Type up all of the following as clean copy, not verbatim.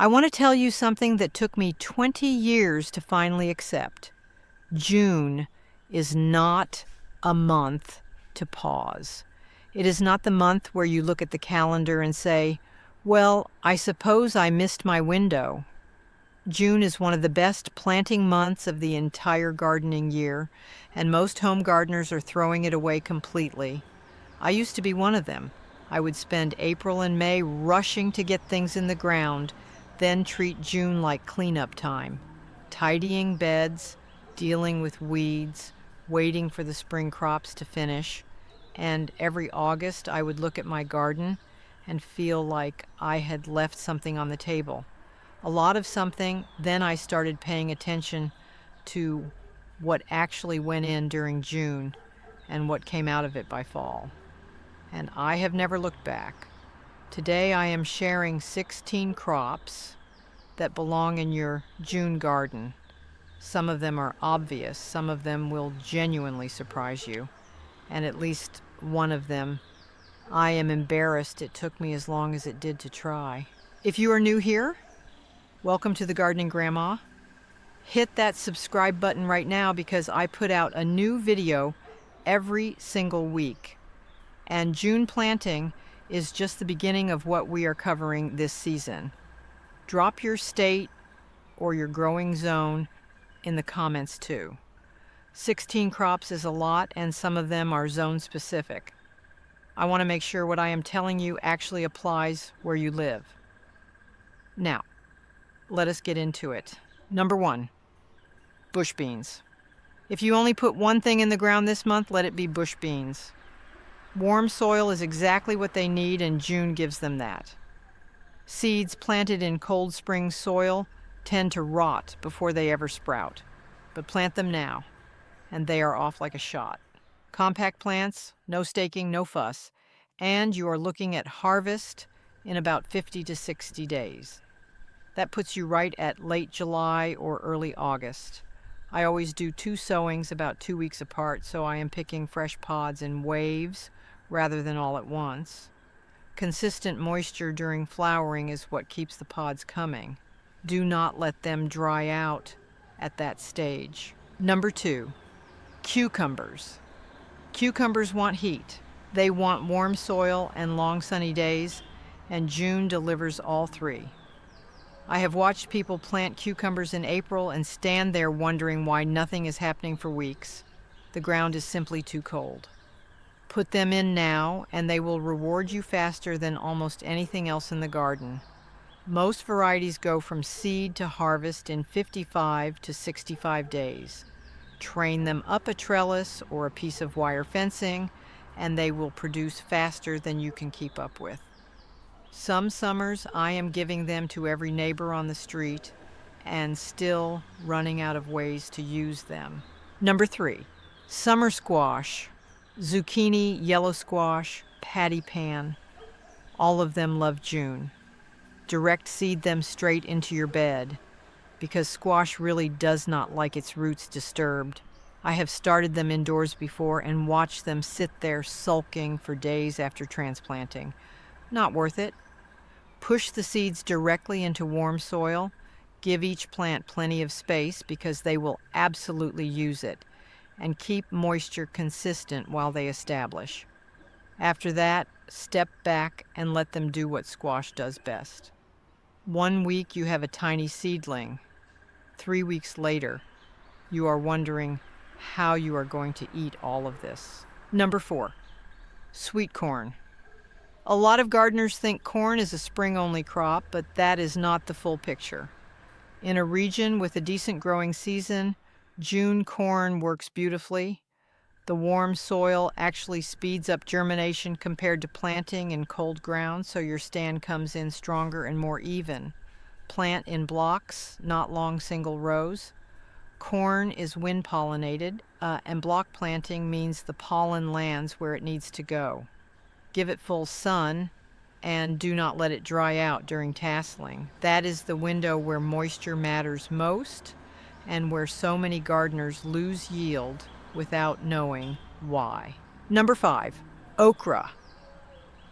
I want to tell you something that took me 20 years to finally accept. June is not a month to pause. It is not the month where you look at the calendar and say, well, I suppose I missed my window. June is one of the best planting months of the entire gardening year, and most home gardeners are throwing it away completely. I used to be one of them. I would spend April and May rushing to get things in the ground, then treat June like cleanup time, tidying beds, dealing with weeds, waiting for the spring crops to finish, and every August I would look at my garden and feel like I had left something on the table. A lot of something. Then I started paying attention to what actually went in during June and what came out of it by fall. And I have never looked back. Today I am sharing 16 crops that belong in your June garden. Some of them are obvious, some of them will genuinely surprise you, and at least one of them, I am embarrassed it took me as long as it did to try. If you are new here, welcome to the Gardening Grandma. Hit that subscribe button right now because I put out a new video every single week. And June planting is just the beginning of what we are covering this season. Drop your state or your growing zone in the comments too. 16 crops is a lot, and some of them are zone specific. I want to make sure what I am telling you actually applies where you live. Now, let us get into it. Number 1, bush beans. If you only put one thing in the ground this month, let it be bush beans. Warm soil is exactly what they need, and June gives them that. Seeds planted in cold spring soil tend to rot before they ever sprout, but plant them now, and they are off like a shot. Compact plants, no staking, no fuss, and you are looking at harvest in about 50 to 60 days. That puts you right at late July or early August. I always do 2 sowings about 2 weeks apart, so I am picking fresh pods in waves rather than all at once. Consistent moisture during flowering is what keeps the pods coming. Do not let them dry out at that stage. Number 2, cucumbers. Cucumbers want heat. They want warm soil and long sunny days, and June delivers all 3. I have watched people plant cucumbers in April and stand there wondering why nothing is happening for weeks. The ground is simply too cold. Put them in now, and they will reward you faster than almost anything else in the garden. Most varieties go from seed to harvest in 55 to 65 days. Train them up a trellis or a piece of wire fencing, and they will produce faster than you can keep up with. Some summers I am giving them to every neighbor on the street and still running out of ways to use them. Number 3, summer squash, zucchini, yellow squash, patty pan. All of them love June. Direct seed them straight into your bed because squash really does not like its roots disturbed. I have started them indoors before and watched them sit there sulking for days after transplanting. Not worth it. Push the seeds directly into warm soil. Give each plant plenty of space because they will absolutely use it. And keep moisture consistent while they establish. After that, step back and let them do what squash does best. 1 week you have a tiny seedling. 3 weeks later, you are wondering how you are going to eat all of this. Number 4, sweet corn. A lot of gardeners think corn is a spring-only crop, but that is not the full picture. In a region with a decent growing season, June corn works beautifully. The warm soil actually speeds up germination compared to planting in cold ground, so your stand comes in stronger and more even. Plant in blocks, not long single rows. Corn is wind-pollinated, and block planting means the pollen lands where it needs to go. Give it full sun, and do not let it dry out during tasseling. That is the window where moisture matters most, and where so many gardeners lose yield without knowing why. Number 5, okra.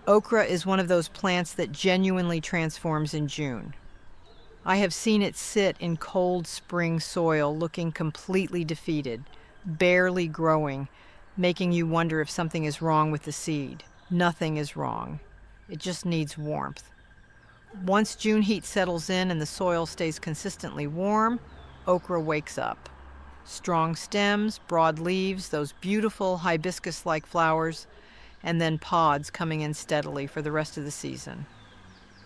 Okra is one of those plants that genuinely transforms in June. I have seen it sit in cold spring soil looking completely defeated, barely growing, making you wonder if something is wrong with the seed. Nothing is wrong. It just needs warmth. Once June heat settles in and the soil stays consistently warm, okra wakes up. Strong stems, broad leaves, those beautiful hibiscus-like flowers, and then pods coming in steadily for the rest of the season.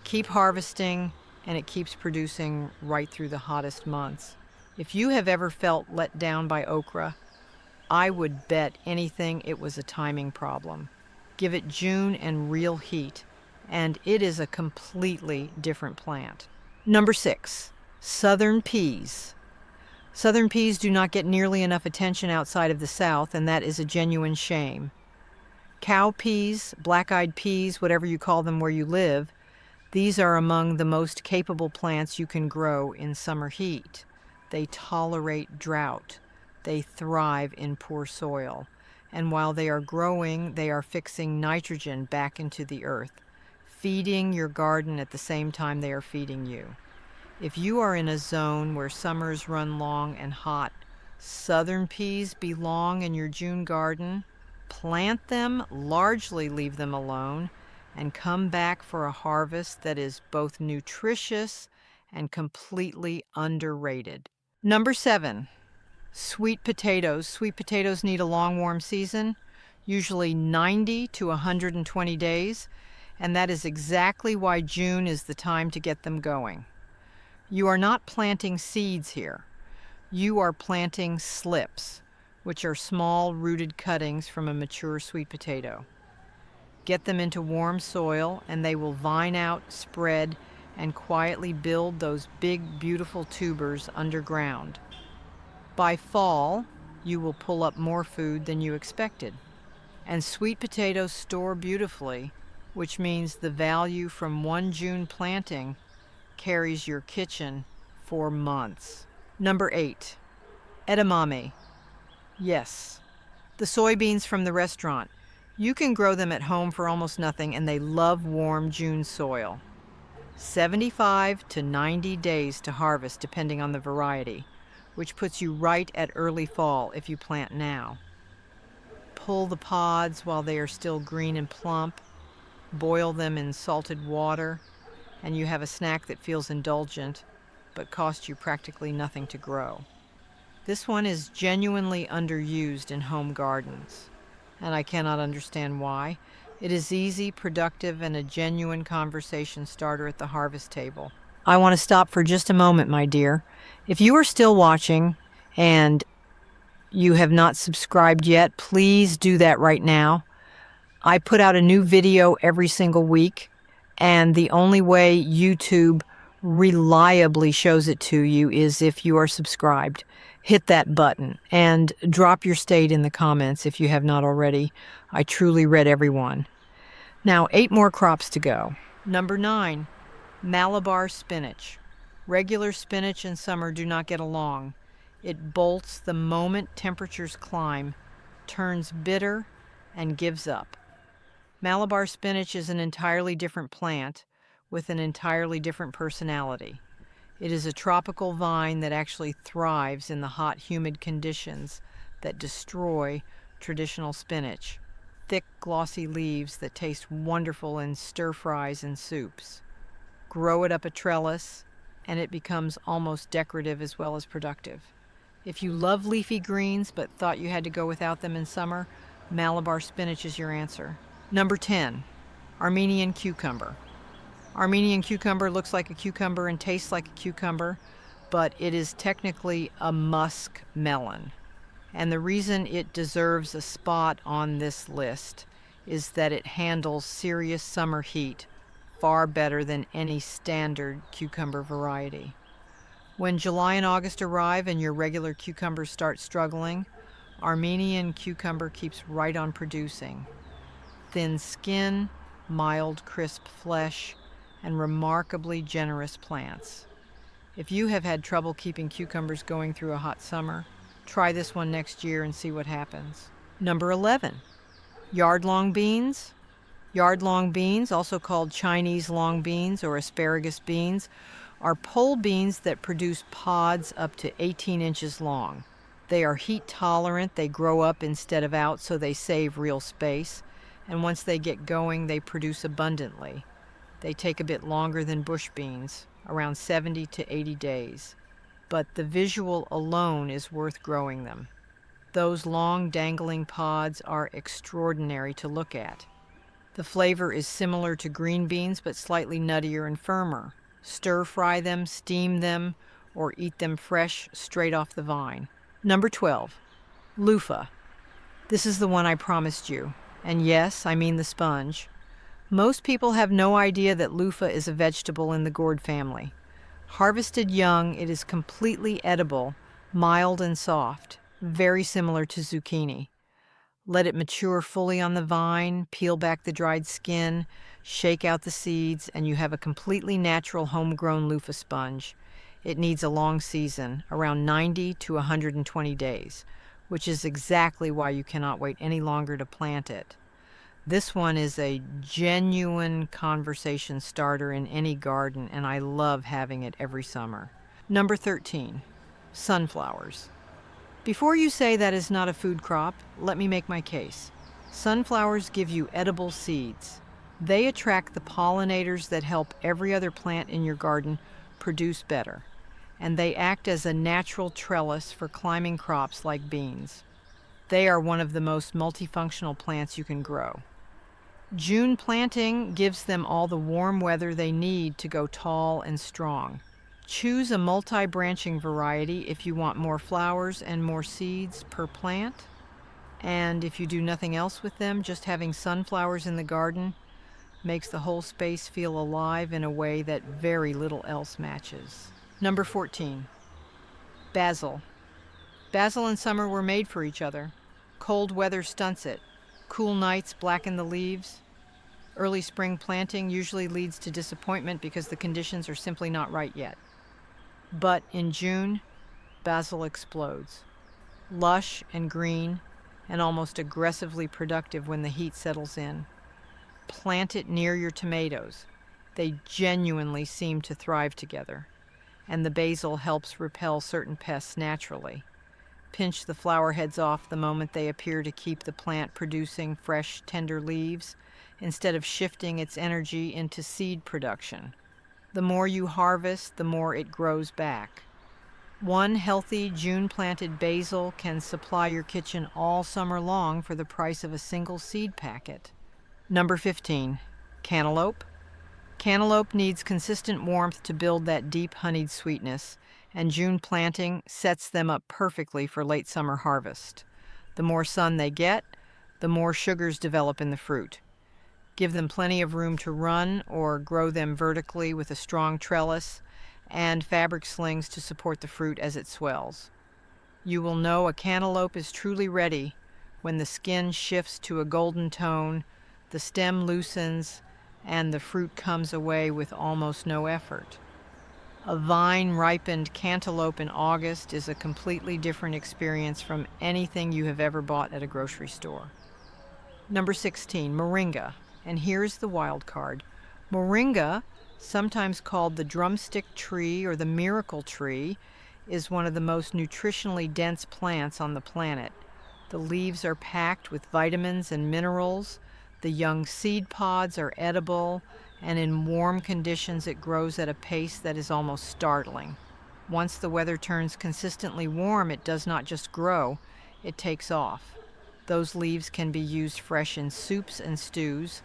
Keep harvesting, and it keeps producing right through the hottest months. If you have ever felt let down by okra, I would bet anything it was a timing problem. Give it June and real heat, and it is a completely different plant. Number 6, southern peas. Southern peas do not get nearly enough attention outside of the South, and that is a genuine shame. Cow peas, black-eyed peas, whatever you call them where you live, these are among the most capable plants you can grow in summer heat. They tolerate drought. They thrive in poor soil. And while they are growing, they are fixing nitrogen back into the earth, feeding your garden at the same time they are feeding you. If you are in a zone where summers run long and hot, southern peas belong in your June garden. Plant them, largely leave them alone, and come back for a harvest that is both nutritious and completely underrated. Number 7, sweet potatoes. Sweet potatoes need a long, warm season, usually 90 to 120 days, and that is exactly why June is the time to get them going. You are not planting seeds here. You are planting slips, which are small rooted cuttings from a mature sweet potato. Get them into warm soil and they will vine out, spread, and quietly build those big, beautiful tubers underground. By fall, you will pull up more food than you expected. And sweet potatoes store beautifully, which means the value from one June planting carries your kitchen for months. Number 8, edamame. Yes, the soybeans from the restaurant. You can grow them at home for almost nothing, and they love warm June soil. 75 to 90 days to harvest, depending on the variety, which puts you right at early fall if you plant now. Pull the pods while they are still green and plump, boil them in salted water, and you have a snack that feels indulgent, but costs you practically nothing to grow. This one is genuinely underused in home gardens, and I cannot understand why. It is easy, productive, and a genuine conversation starter at the harvest table. I want to stop for just a moment, my dear. If you are still watching and you have not subscribed yet, please do that right now. I put out a new video every single week, and the only way YouTube reliably shows it to you is if you are subscribed. Hit that button and drop your state in the comments if you have not already. I truly read every one. Now, 8 more crops to go. Number 9, Malabar spinach. Regular spinach in summer do not get along. It bolts the moment temperatures climb, turns bitter, and gives up. Malabar spinach is an entirely different plant with an entirely different personality. It is a tropical vine that actually thrives in the hot, humid conditions that destroy traditional spinach. Thick, glossy leaves that taste wonderful in stir-fries and soups. Grow it up a trellis, and it becomes almost decorative as well as productive. If you love leafy greens but thought you had to go without them in summer, Malabar spinach is your answer. Number 10, Armenian cucumber. Armenian cucumber looks like a cucumber and tastes like a cucumber, but it is technically a musk melon. And the reason it deserves a spot on this list is that it handles serious summer heat far better than any standard cucumber variety. When July and August arrive and your regular cucumbers start struggling, Armenian cucumber keeps right on producing. Thin skin, mild, crisp flesh, and remarkably generous plants. If you have had trouble keeping cucumbers going through a hot summer, try this one next year and see what happens. Number 11, yard-long beans. Yard-long beans, also called Chinese long beans or asparagus beans, are pole beans that produce pods up to 18 inches long. They are heat tolerant, they grow up instead of out, so they save real space. And once they get going, they produce abundantly. They take a bit longer than bush beans, around 70 to 80 days. But the visual alone is worth growing them. Those long dangling pods are extraordinary to look at. The flavor is similar to green beans, but slightly nuttier and firmer. Stir fry them, steam them, or eat them fresh straight off the vine. Number 12, loofah. This is the one I promised you. And yes, I mean the sponge. Most people have no idea that loofah is a vegetable in the gourd family. Harvested young, it is completely edible, mild and soft, very similar to zucchini. Let it mature fully on the vine, peel back the dried skin, shake out the seeds, and you have a completely natural homegrown loofah sponge. It needs a long season, around 90 to 120 days, which is exactly why you cannot wait any longer to plant it. This one is a genuine conversation starter in any garden, and I love having it every summer. Number 13, sunflowers. Before you say that is not a food crop, let me make my case. Sunflowers give you edible seeds. They attract the pollinators that help every other plant in your garden produce better, and they act as a natural trellis for climbing crops like beans. They are one of the most multifunctional plants you can grow. June planting gives them all the warm weather they need to go tall and strong. Choose a multi-branching variety if you want more flowers and more seeds per plant. And if you do nothing else with them, just having sunflowers in the garden makes the whole space feel alive in a way that very little else matches. Number 14, basil. Basil and summer were made for each other. Cold weather stunts it. Cool nights blacken the leaves. Early spring planting usually leads to disappointment because the conditions are simply not right yet. But in June, basil explodes. Lush and green and almost aggressively productive when the heat settles in. Plant it near your tomatoes. They genuinely seem to thrive together. And the basil helps repel certain pests naturally. Pinch the flower heads off the moment they appear to keep the plant producing fresh, tender leaves instead of shifting its energy into seed production. The more you harvest, the more it grows back. One healthy June-planted basil can supply your kitchen all summer long for the price of a single seed packet. Number 15, cantaloupe. Cantaloupe needs consistent warmth to build that deep honeyed sweetness, and June planting sets them up perfectly for late summer harvest. The more sun they get, the more sugars develop in the fruit. Give them plenty of room to run or grow them vertically with a strong trellis and fabric slings to support the fruit as it swells. You will know a cantaloupe is truly ready when the skin shifts to a golden tone, the stem loosens, and the fruit comes away with almost no effort. A vine-ripened cantaloupe in August is a completely different experience from anything you have ever bought at a grocery store. Number 16, moringa. And here's the wild card. Moringa, sometimes called the drumstick tree or the miracle tree, is one of the most nutritionally dense plants on the planet. The leaves are packed with vitamins and minerals. The young seed pods are edible, and in warm conditions it grows at a pace that is almost startling. Once the weather turns consistently warm, it does not just grow, it takes off. Those leaves can be used fresh in soups and stews,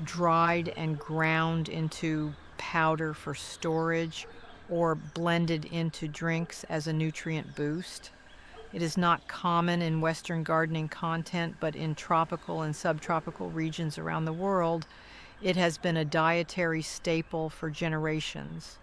dried and ground into powder for storage, or blended into drinks as a nutrient boost. It is not common in Western gardening content, but in tropical and subtropical regions around the world, it has been a dietary staple for generations.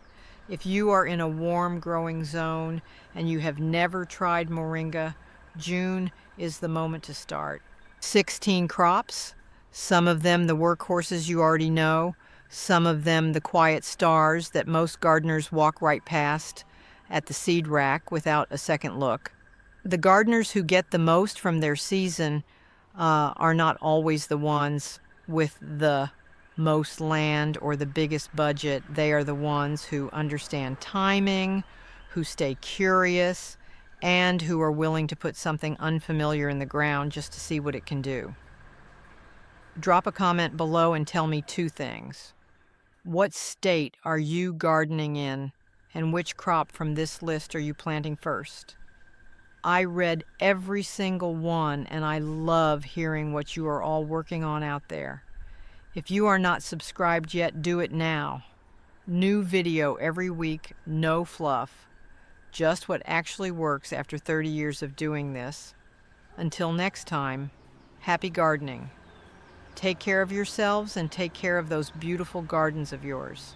If you are in a warm growing zone and you have never tried moringa, June is the moment to start. 16 crops, some of them the workhorses you already know, some of them the quiet stars that most gardeners walk right past at the seed rack without a second look. The gardeners who get the most from their season are not always the ones with the most land or the biggest budget. They are the ones who understand timing, who stay curious, and who are willing to put something unfamiliar in the ground just to see what it can do. Drop a comment below and tell me 2 things. What state are you gardening in, and which crop from this list are you planting first? I read every single one, and I love hearing what you are all working on out there. If you are not subscribed yet, do it now. New video every week, no fluff. Just what actually works after 30 years of doing this. Until next time, happy gardening. Take care of yourselves and take care of those beautiful gardens of yours.